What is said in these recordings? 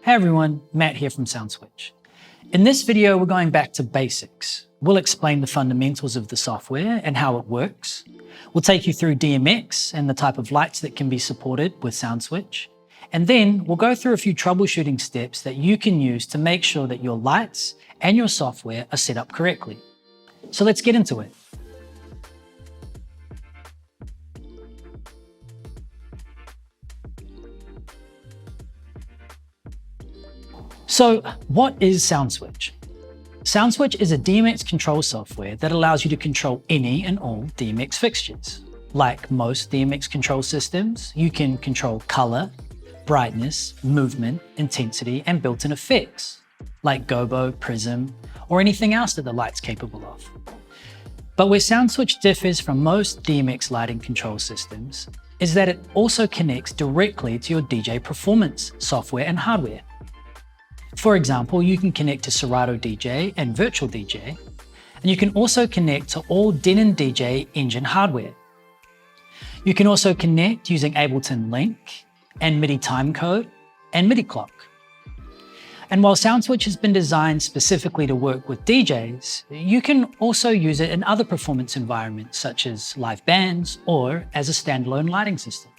Hey everyone, Matt here from Soundswitch. In this video, we're going back to basics. We'll explain the fundamentals of the software and how it works. We'll take you through DMX and the type of lights that can be supported with Soundswitch. And then we'll go through a few troubleshooting steps that you can use to make sure that your lights and your software are set up correctly. So let's get into it. So what is Soundswitch? Soundswitch is a DMX control software that allows you to control any and all DMX fixtures. Like most DMX control systems, you can control color, brightness, movement, intensity, and built-in effects, like gobo, prism, or anything else that the light's capable of. But where Soundswitch differs from most DMX lighting control systems is that it also connects directly to your DJ performance software and hardware. For example, you can connect to Serato DJ and Virtual DJ, and you can also connect to all Denon DJ engine hardware. You can also connect using Ableton Link and MIDI timecode and MIDI clock. And while Soundswitch has been designed specifically to work with DJs, you can also use it in other performance environments such as live bands or as a standalone lighting system.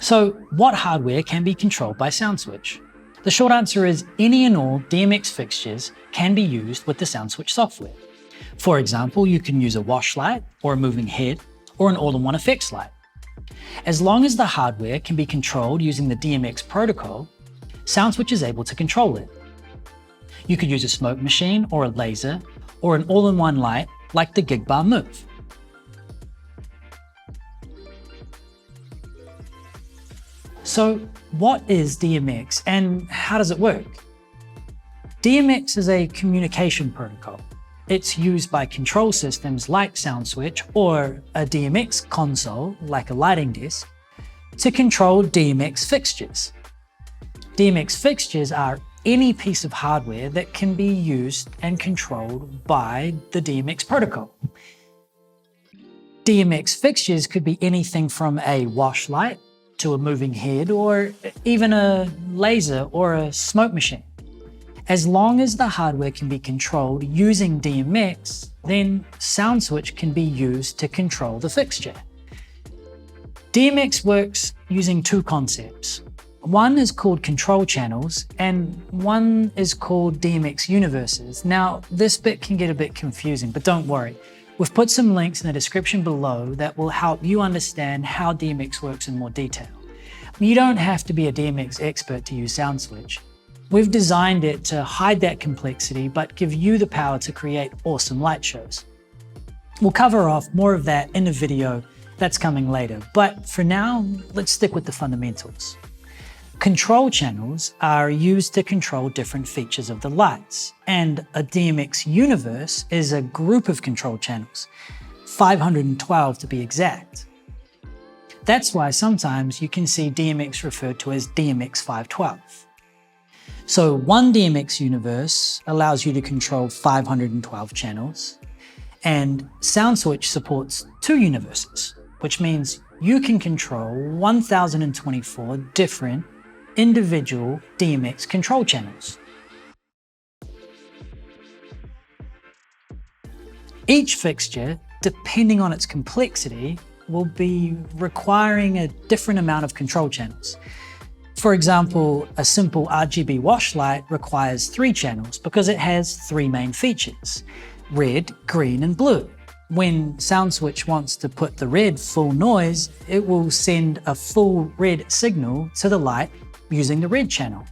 So what hardware can be controlled by Soundswitch? The short answer is any and all DMX fixtures can be used with the Soundswitch software. For example, you can use a wash light or a moving head or an all-in-one effects light. As long as the hardware can be controlled using the DMX protocol, Soundswitch is able to control it. You could use a smoke machine or a laser or an all-in-one light like the Gig Bar Move. So what is DMX and how does it work? DMX is a communication protocol. It's used by control systems like Soundswitch or a DMX console like a lighting desk to control DMX fixtures. DMX fixtures are any piece of hardware that can be used and controlled by the DMX protocol. DMX fixtures could be anything from a wash light to a moving head, or even a laser or a smoke machine. As long as the hardware can be controlled using DMX, then Soundswitch can be used to control the fixture. DMX works using two concepts. One is called control channels and one is called DMX universes. Now, this bit can get a bit confusing, but don't worry. We've put some links in the description below that will help you understand how DMX works in more detail. You don't have to be a DMX expert to use Soundswitch. We've designed it to hide that complexity, but give you the power to create awesome light shows. We'll cover off more of that in a video that's coming later, but for now, let's stick with the fundamentals. Control channels are used to control different features of the lights, and a DMX universe is a group of control channels, 512 to be exact. That's why sometimes you can see DMX referred to as DMX 512. So one DMX universe allows you to control 512 channels, and Soundswitch supports two universes, which means you can control 1024 different individual DMX control channels. Each fixture, depending on its complexity, will be requiring a different amount of control channels. For example, a simple RGB wash light requires 3 channels because it has 3 main features: red, green, and blue. When Soundswitch wants to put the red full noise, it will send a full red signal to the light using the red channel.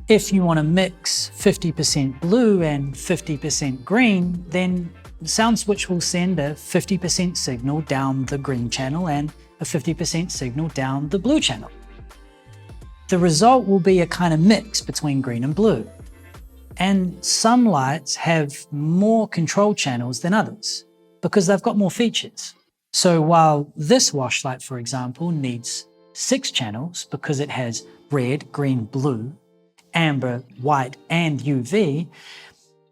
If you want to mix 50% blue and 50% green, then Soundswitch will send a 50% signal down the green channel and a 50% signal down the blue channel. The result will be a kind of mix between green and blue. And some lights have more control channels than others because they've got more features. So while this wash light, for example, needs 6 channels because it has red, green, blue, amber, white, and UV,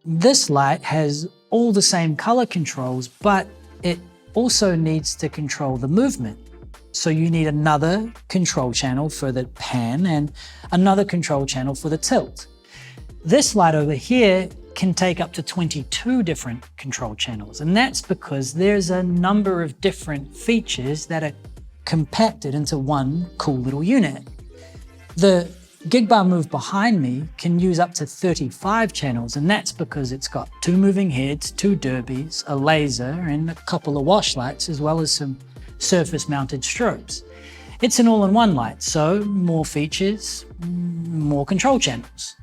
this light has all the same color controls, but it also needs to control the movement. So you need another control channel for the pan and another control channel for the tilt. This light over here can take up to 22 different control channels, and that's because there's a number of different features that are compacted into one cool little unit. The gig bar move behind me can use up to 35 channels, and that's because it's got 2 moving heads, 2 derbies, a laser, and a couple of wash lights, as well as some surface mounted strobes. It's an all-in-one light, so more features, more control channels.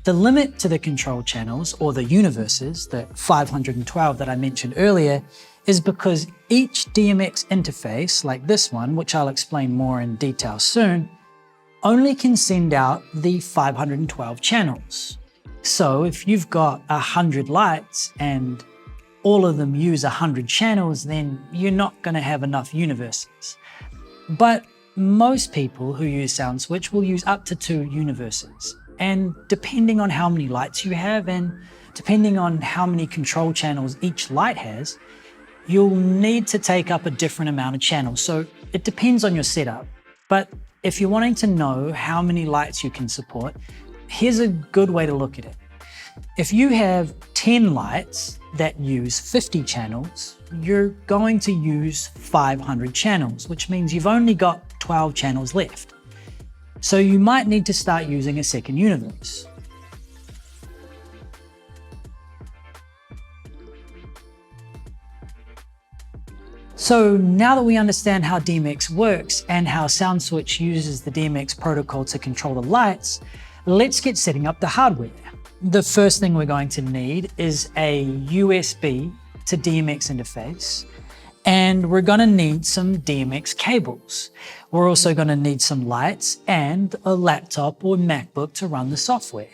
The limit to the control channels, or the universes, the 512 that I mentioned earlier, is because each DMX interface, like this one, which I'll explain more in detail soon, only can send out the 512 channels. So if you've got 100 lights and all of them use 100 channels, then you're not going to have enough universes. But most people who use Soundswitch will use up to 2 universes. And depending on how many lights you have and depending on how many control channels each light has, you'll need to take up a different amount of channels. So it depends on your setup. But if you're wanting to know how many lights you can support, here's a good way to look at it. If you have 10 lights that use 50 channels, you're going to use 500 channels, which means you've only got 12 channels left. So you might need to start using a second universe. So now that we understand how DMX works and how Soundswitch uses the DMX protocol to control the lights, let's get setting up the hardware. The first thing we're going to need is a USB to DMX interface, and we're going to need some DMX cables. We're also going to need some lights and a laptop or MacBook to run the software.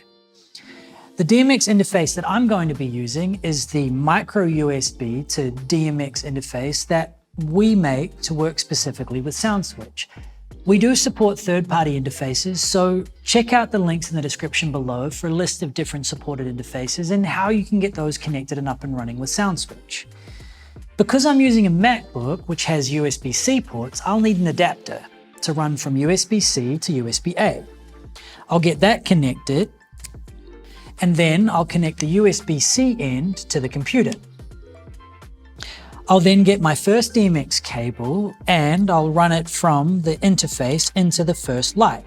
The DMX interface that I'm going to be using is the micro USB to DMX interface that we make to work specifically with Soundswitch. We do support third-party interfaces, so check out the links in the description below for a list of different supported interfaces and how you can get those connected and up and running with Soundswitch. Because I'm using a MacBook, which has USB-C ports, I'll need an adapter to run from USB-C to USB-A. I'll get that connected, and then I'll connect the USB-C end to the computer. I'll then get my first DMX cable and I'll run it from the interface into the first light.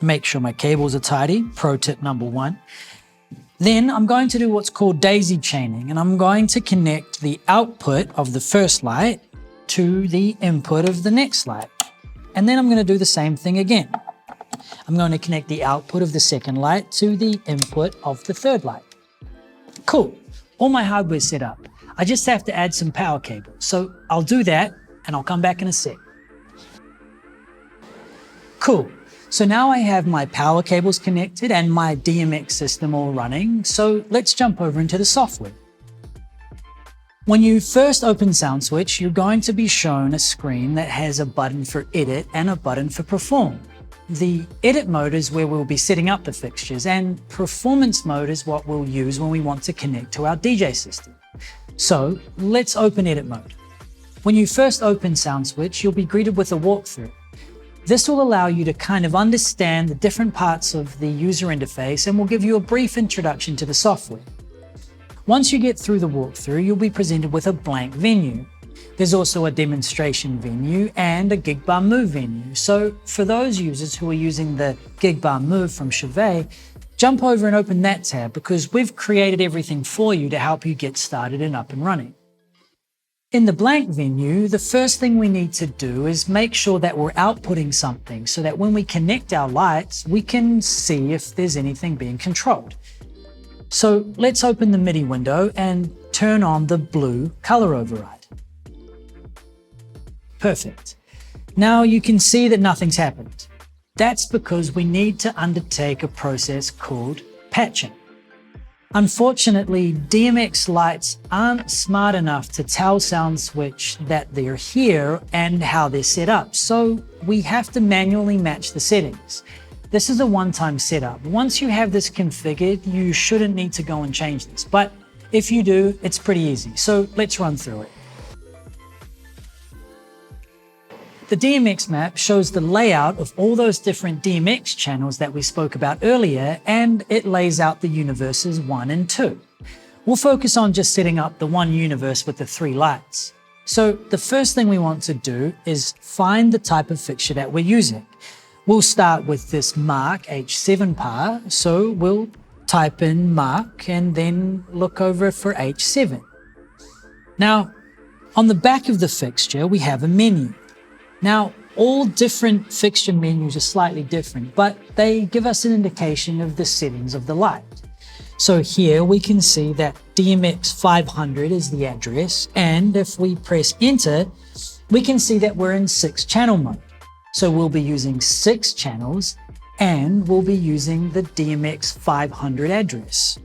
Make sure my cables are tidy, pro tip number 1. Then I'm going to do what's called daisy chaining, and I'm going to connect the output of the first light to the input of the next light. And then I'm going to do the same thing again. I'm going to connect the output of the second light to the input of the third light. Cool, all my hardware's set up. I just have to add some power cables. So I'll do that and I'll come back in a sec. Cool. So now I have my power cables connected and my DMX system all running, so let's jump over into the software. When you first open Soundswitch, you're going to be shown a screen that has a button for edit and a button for perform. The edit mode is where we'll be setting up the fixtures, and performance mode is what we'll use when we want to connect to our DJ system. So let's open edit mode. When you first open Soundswitch, you'll be greeted with a walkthrough. This will allow you to kind of understand the different parts of the user interface and will give you a brief introduction to the software. Once you get through the walkthrough, you'll be presented with a blank venue. There's also a demonstration venue and a gig bar move venue. So for those users who are using the gig bar move from Chauvet, jump over and open that tab because we've created everything for you to help you get started and up and running. In the blank venue, the first thing we need to do is make sure that we're outputting something so that when we connect our lights, we can see if there's anything being controlled. So let's open the MIDI window and turn on the blue color override. Perfect. Now you can see that nothing's happened. That's because we need to undertake a process called patching. Unfortunately, DMX lights aren't smart enough to tell Soundswitch that they're here and how they're set up, so we have to manually match the settings. This is a one-time setup. Once you have this configured, you shouldn't need to go and change this. But if you do, it's pretty easy. So let's run through it. The DMX map shows the layout of all those different DMX channels that we spoke about earlier, and it lays out the universes 1 and 2. We'll focus on just setting up the one universe with the 3 lights. So the first thing we want to do is find the type of fixture that we're using. We'll start with this mark H7 par, so we'll type in mark and then look over for H7. Now, on the back of the fixture, we have a menu. Now, all different fixture menus are slightly different, but they give us an indication of the settings of the light. So here we can see that DMX 500 is the address, and if we press enter, we can see that we're in 6-channel mode. So we'll be using 6 channels, and we'll be using the DMX 500 address.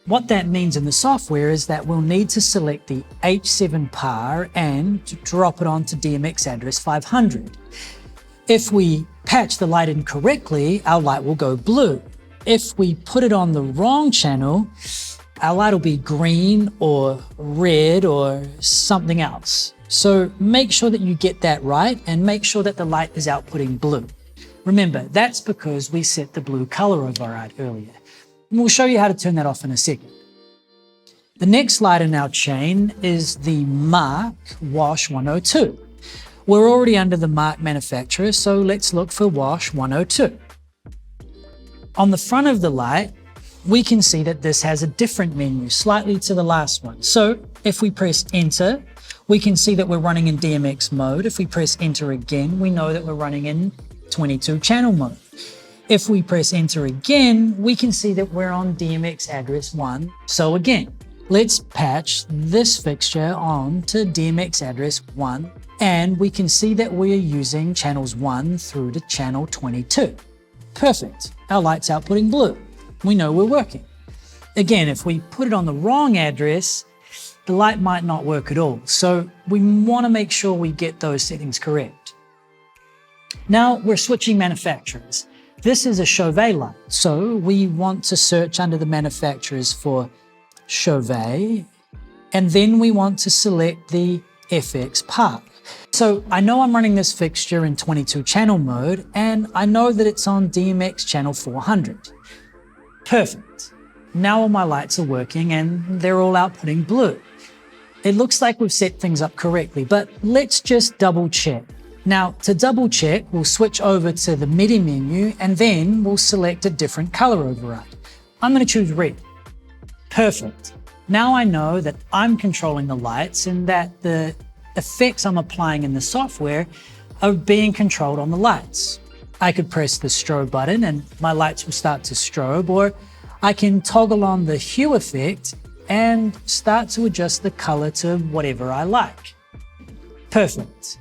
What that means in the software is that we'll need to select the H7 par and drop it onto DMX address 500. If we patch the light in correctly, our light will go blue. If we put it on the wrong channel, our light will be green or red or something else. So make sure that you get that right and make sure that the light is outputting blue. Remember, that's because we set the blue color override earlier. And we'll show you how to turn that off in a second. The next light in our chain is the Mark Wash 102. We're already under the Mark manufacturer, so let's look for Wash 102. On the front of the light, we can see that this has a different menu, slightly to the last one. So if we press enter, we can see that we're running in DMX mode. If we press enter again, we know that we're running in 22-channel mode. If we press enter again, we can see that we're on DMX address 1. So again, let's patch this fixture on to DMX address 1, and we can see that we're using channels 1 through to channel 22. Perfect. Our light's outputting blue. We know we're working. Again, if we put it on the wrong address, the light might not work at all. So we want to make sure we get those settings correct. Now we're switching manufacturers. This is a Chauvet light, so we want to search under the manufacturers for Chauvet, and then we want to select the FX par. So I know I'm running this fixture in 22-channel mode, and I know that it's on DMX channel 400. Perfect. Now all my lights are working and they're all outputting blue. It looks like we've set things up correctly, but let's just double check. Now, to double check, we'll switch over to the MIDI menu and then we'll select a different color override. I'm going to choose red. Perfect. Now I know that I'm controlling the lights and that the effects I'm applying in the software are being controlled on the lights. I could press the strobe button and my lights will start to strobe, or I can toggle on the hue effect and start to adjust the color to whatever I like. Perfect.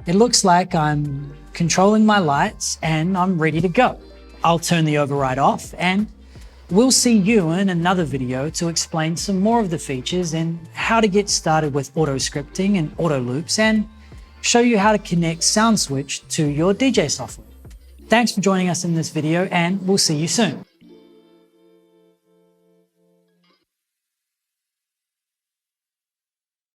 It looks like I'm controlling my lights and I'm ready to go. I'll turn the override off and we'll see you in another video to explain some more of the features and how to get started with auto scripting and auto loops and show you how to connect Soundswitch to your DJ software. Thanks for joining us in this video and we'll see you soon.